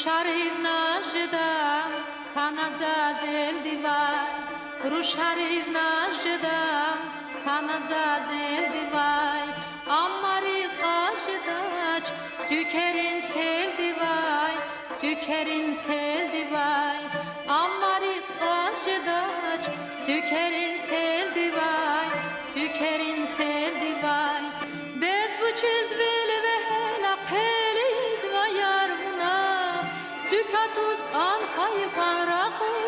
Рушарівна жида, хана зазель дивай, Рушарівна жида, хана зазель дивay, Ammari qaşıdaç, sükerin sel divay, sükerin sel divay, Ammari qaşıdaç, sükerin sel divay, sükerin sel divay. Bez bu çizvil ve helak heliz vayar buna, Sükatuz kan hayvan rakı